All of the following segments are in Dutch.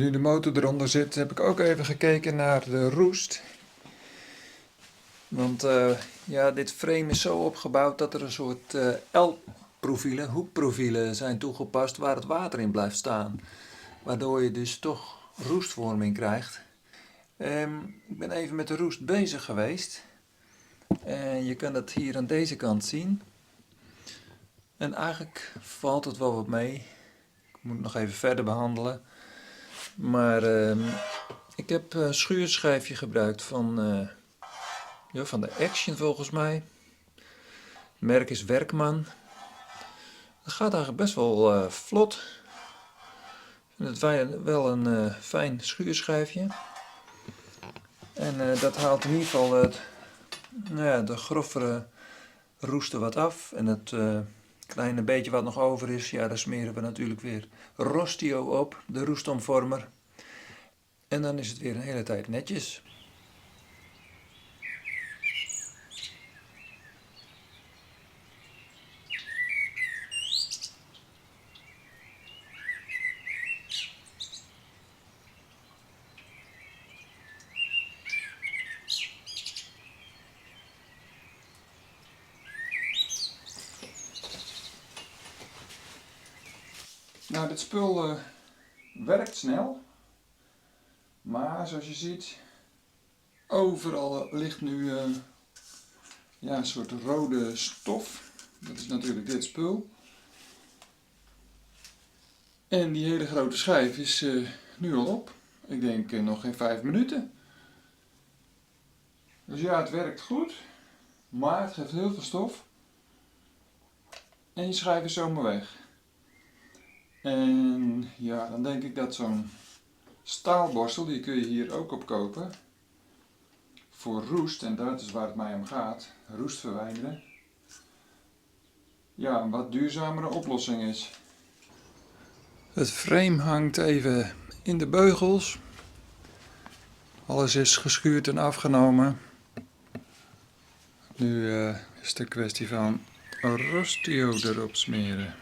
Nu de motor eronder zit, heb ik ook even gekeken naar de roest. Want ja, dit frame is zo opgebouwd dat er een soort L-profielen, hoekprofielen zijn toegepast waar het water in blijft staan. Waardoor je dus toch roestvorming krijgt. Ik ben even met de roest bezig geweest. En je kan dat hier aan deze kant zien. En eigenlijk valt het wel wat mee. Ik moet het nog even verder behandelen. Maar ik heb een schuurschijfje gebruikt van de Action volgens mij. Het merk is Werkman. Het gaat eigenlijk best wel vlot. Ik vind het wel een fijn schuurschijfje. En dat haalt in ieder geval de grovere roesten wat af. En het kleine beetje wat nog over is, ja, daar smeren we natuurlijk weer Rostio op, de roestomvormer. En dan is het weer een hele tijd netjes. Nou, dit spul werkt snel, maar zoals je ziet, overal ligt nu een soort rode stof. Dat is natuurlijk dit spul. En die hele grote schijf is nu al op. Ik denk nog geen 5 minuten. Dus ja, het werkt goed, maar het geeft heel veel stof. En je schijf is zomaar weg. En ja, dan denk ik dat zo'n staalborstel, die kun je hier ook op kopen. Voor roest, en dat is waar het mij om gaat, roest verwijderen. Ja, een wat duurzamere oplossing is. Het frame hangt even in de beugels. Alles is geschuurd en afgenomen. Nu is het een kwestie van Rostio erop smeren.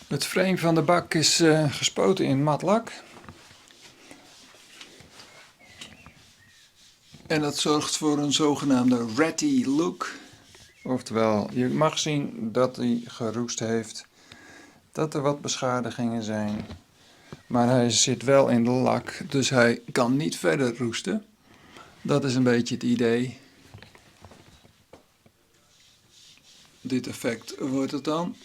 Het frame van de bak is gespoten in mat lak. En dat zorgt voor een zogenaamde ratty look. Oftewel, je mag zien dat hij geroest heeft, dat er wat beschadigingen zijn. Maar hij zit wel in de lak, dus hij kan niet verder roesten. Dat is een beetje het idee. Dit effect wordt het dan.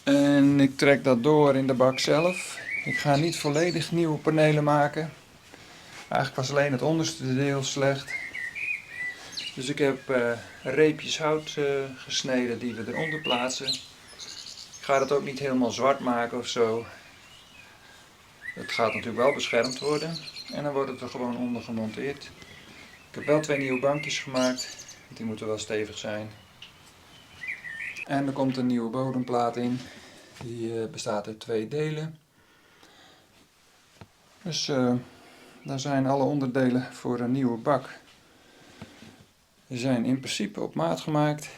En ik trek dat door in de bak zelf. Ik ga niet volledig nieuwe panelen maken. Eigenlijk was alleen het onderste deel slecht. Dus ik heb reepjes hout gesneden die we eronder plaatsen. Ik ga dat ook niet helemaal zwart maken of zo. Het gaat natuurlijk wel beschermd worden. En dan wordt het er gewoon onder gemonteerd. Ik heb wel 2 nieuwe bankjes gemaakt. Die moeten wel stevig zijn. En er komt een nieuwe bodemplaat in. Die bestaat uit 2 delen. Dus daar zijn alle onderdelen voor een nieuwe bak. Die zijn in principe op maat gemaakt.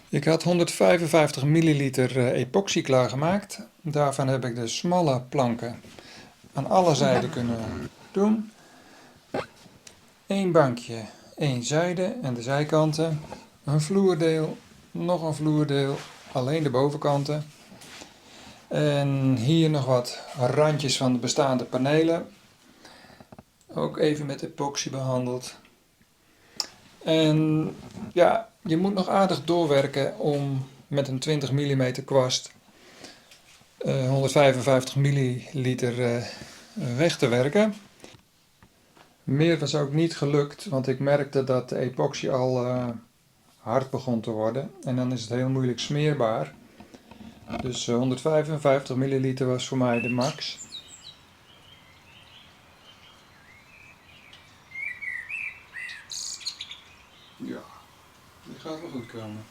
Ik had 155 milliliter epoxy klaargemaakt. Daarvan heb ik de smalle planken aan alle zijden kunnen doen. 1 bankje, 1 zijde en de zijkanten. Een vloerdeel, nog een vloerdeel, alleen de bovenkanten. En hier nog wat randjes van de bestaande panelen. Ook even met epoxy behandeld. En ja, je moet nog aardig doorwerken om met een 20 mm kwast 155 milliliter weg te werken. Meer was ook niet gelukt, want ik merkte dat de epoxy al hard begon te worden. En dan is het heel moeilijk smeerbaar. Dus 155 milliliter was voor mij de max. Ja, die gaat wel goed komen.